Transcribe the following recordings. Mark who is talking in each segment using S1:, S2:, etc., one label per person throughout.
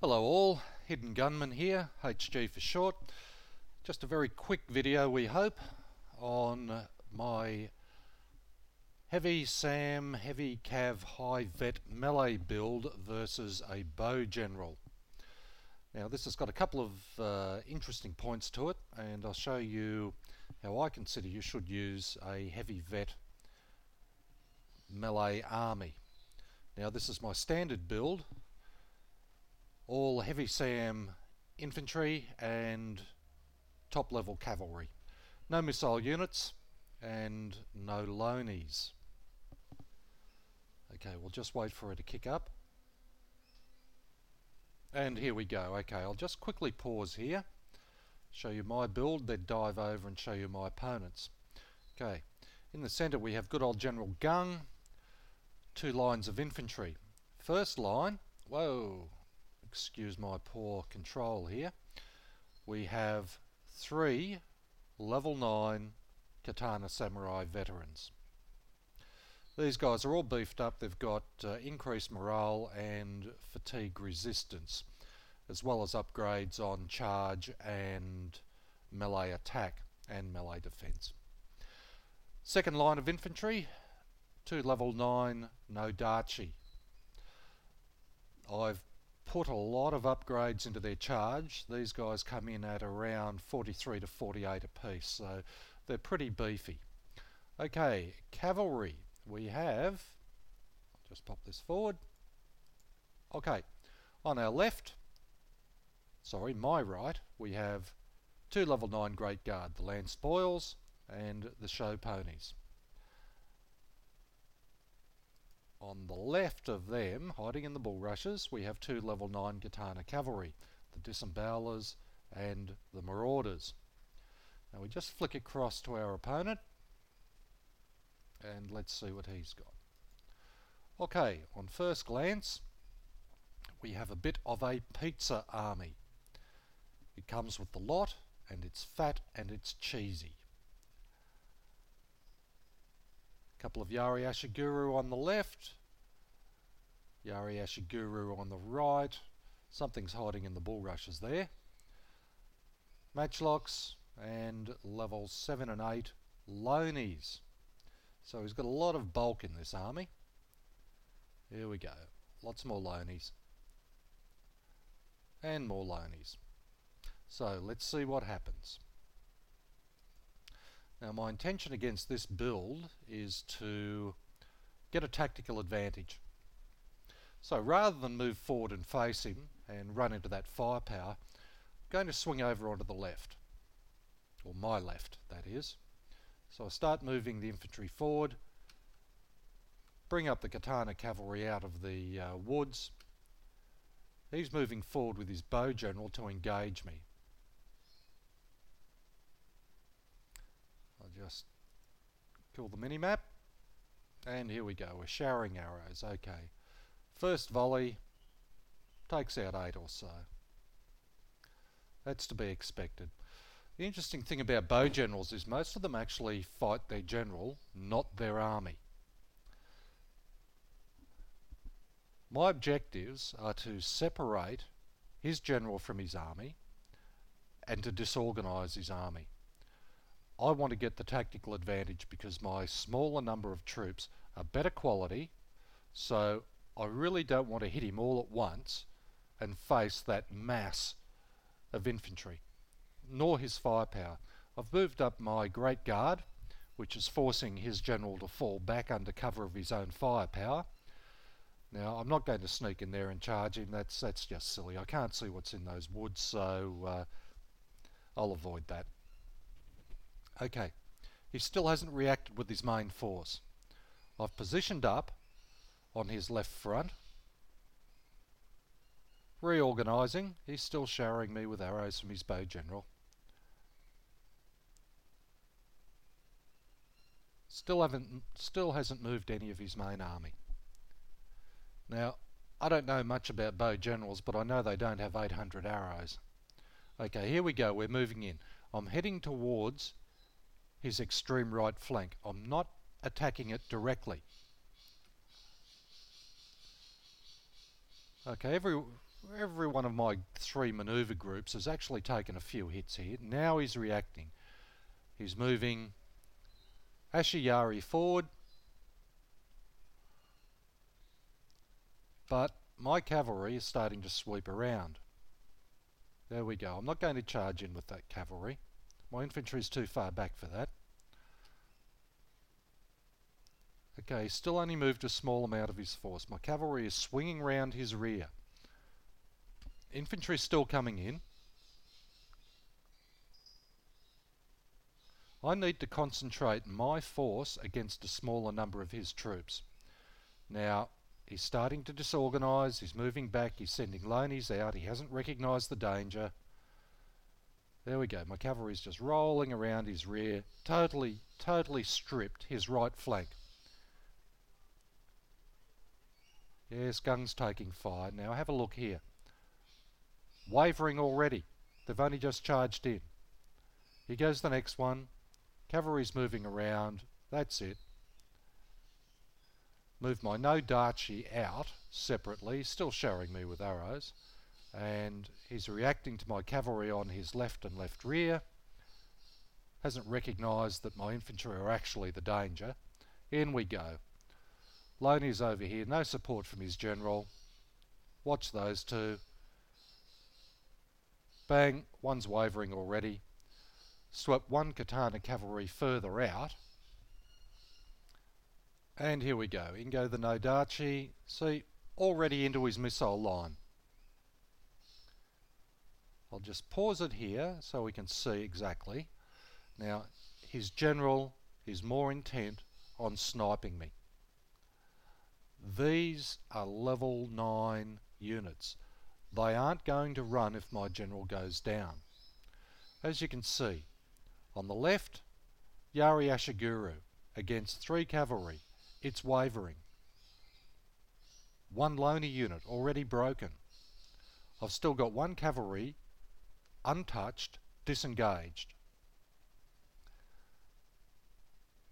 S1: Hello all, Hidden Gunman here, HG for short. Just a very quick video we hope on my heavy SAM, heavy cav, high vet melee build versus a bow general. Now this has got a couple of interesting points to it, and I'll show you how I consider you should use a heavy vet melee army. Now this is my standard build. All heavy SAM infantry and top level cavalry. No missile units and no lonies. Okay, we'll just wait for it to kick up. And here we go. Okay, I'll just quickly pause here, show you my build, then dive over and show you my opponents. Okay, in the centre we have good old General Gung, two lines of infantry. First line, whoa, excuse my poor control here, we have 3 level 9 Katana Samurai veterans. These guys are all beefed up. They've got increased morale and fatigue resistance, as well as upgrades on charge and melee attack and melee defense. Second line of infantry, 2 level 9 Nodachi. I've put a lot of upgrades into their charge. These guys come in at around 43 to 48 apiece, so they're pretty beefy. Okay, cavalry. We have, just pop this forward. Okay, on our left, sorry, my right, we have 2 level 9 Great Guard, the Land Spoils and the Show Ponies. On the left of them, hiding in the bulrushes, we have 2 level 9 Katana Cavalry, the Disembowelers and the Marauders. Now we just flick across to our opponent, and let's see what he's got. Okay, on first glance, we have a bit of a pizza army. It comes with the lot, and it's fat and it's cheesy. Couple of Yari Ashiguru on the left, Yari Ashiguru on the right. Something's hiding in the bulrushes there. Matchlocks and level 7 and 8 lonies. So he's got a lot of bulk in this army. Here we go. Lots more lonies. And more lonies. So let's see what happens. Now my intention against this build is to get a tactical advantage. So rather than move forward and face him and run into that firepower, I'm going to swing over onto the left. Or my left, that is. So I start moving the infantry forward, bring up the Katana Cavalry out of the woods. He's moving forward with his bow general to engage me. I'll just kill the mini-map, and here we go, we're showering arrows. Okay, first volley takes out 8 or so. That's to be expected. The interesting thing about bow generals is most of them actually fight their general, not their army. My objectives are to separate his general from his army and to disorganise his army. I want to get the tactical advantage because my smaller number of troops are better quality, so I really don't want to hit him all at once and face that mass of infantry, nor his firepower. I've moved up my Great Guard, which is forcing his general to fall back under cover of his own firepower. Now I'm not going to sneak in there and charge him, that's just silly. I can't see what's in those woods, so I'll avoid that. Okay, he still hasn't reacted with his main force. I've positioned up on his left front, reorganising. He's still showering me with arrows from his bow general. Still hasn't moved any of his main army. Now, I don't know much about bow generals, but I know they don't have 800 arrows. Okay, here we go, we're moving in. I'm heading towards his extreme right flank. I'm not attacking it directly. Okay, every one of my 3 manoeuvre groups has actually taken a few hits here. Now he's reacting. He's moving Ashiyari forward, but my cavalry is starting to sweep around. There we go. I'm not going to charge in with that cavalry. My infantry is too far back for that. Okay, still only moved a small amount of his force. My cavalry is swinging round his rear. Infantry is still coming in. I need to concentrate my force against a smaller number of his troops. Now, he's starting to disorganise, he's moving back, he's sending Loney's out, he hasn't recognised the danger. There we go, my cavalry's just rolling around his rear, totally stripped his right flank. Yes, Gung's taking fire. Now have a look here. Wavering already. They've only just charged in. Here goes the next one. Cavalry's moving around. That's it. Move my no Darchi out separately, still showering me with arrows. And he's reacting to my cavalry on his left and left rear. Hasn't recognised that my infantry are actually the danger. In we go. Loney's over here, no support from his general. Watch those two. Bang, one's wavering already. Swap one Katana cavalry further out. And here we go. In go the Nodachi. See, already into his missile line. I'll just pause it here so we can see exactly. Now, his general is more intent on sniping me. These are level 9 units. They aren't going to run if my general goes down. As you can see, on the left, Yari Ashiguru against 3 cavalry. It's wavering. 1 Loney unit already broken. I've still got 1 cavalry untouched, disengaged.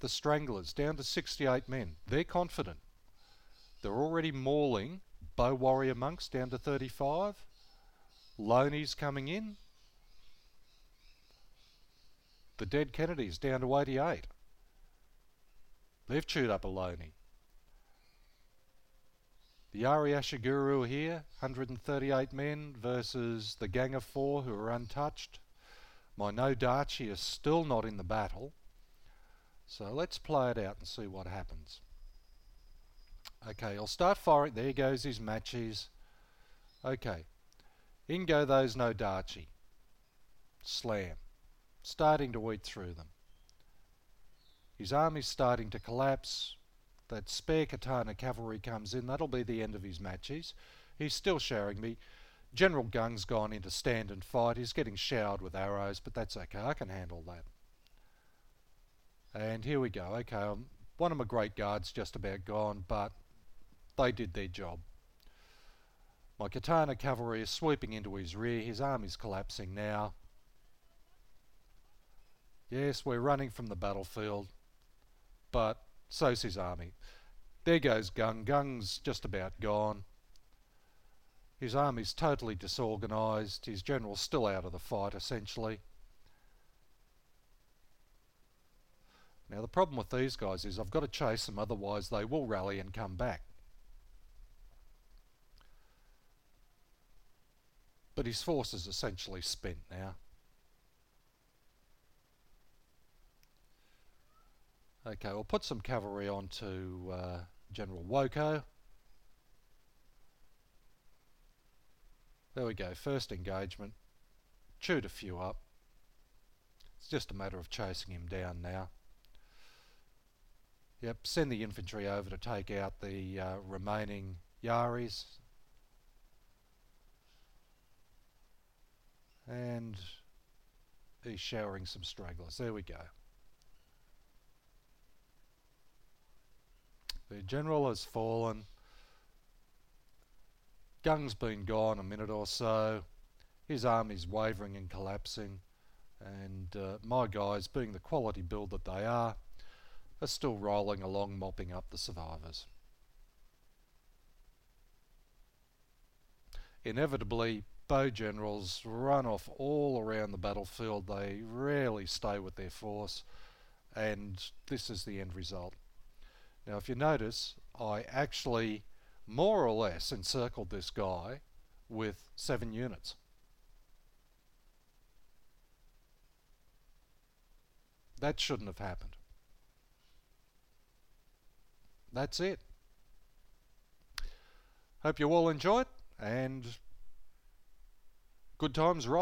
S1: The Stranglers down to 68 men. They're confident. They're already mauling Bow Warrior Monks down to 35. Loney's coming in. The Dead Kennedys down to 88. They've chewed up a Loney. The Yari Ashiguru here, 138 men versus the Gang of 4 who are untouched. My Nodachi is still not in the battle. So let's play it out and see what happens. Okay, I'll start firing. There goes his matches. Okay, in go those Nodachi. Slam. Starting to eat through them. His army's starting to collapse. That spare Katana cavalry comes in. That'll be the end of his matches. He's still showering me. General Gung's gone into stand and fight. He's getting showered with arrows, but that's okay. I can handle that. And here we go. Okay, one of my great guards just about gone, but they did their job. My Katana cavalry is sweeping into his rear. His army's collapsing now. Yes, we're running from the battlefield, but so's his army. There goes Gung. Gung's just about gone. His army's totally disorganised. His general's still out of the fight, essentially. Now the problem with these guys is I've got to chase them, otherwise they will rally and come back. But his force is essentially spent now. Okay, we'll put some cavalry onto General Woko. There we go, first engagement. Chewed a few up. It's just a matter of chasing him down now. Yep, send the infantry over to take out the remaining Yaris. And he's showering some stragglers. There we go. The general has fallen. Gung's been gone a minute or so. His army's wavering and collapsing. And my guys, being the quality build that they are still rolling along, mopping up the survivors. inevitably bow generals run off all around the battlefield. They rarely stay with their force, and this is the end result. Now if you notice, I actually more or less encircled this guy with 7 units. That shouldn't have happened. That's it. Hope you all enjoy it, and good times roll.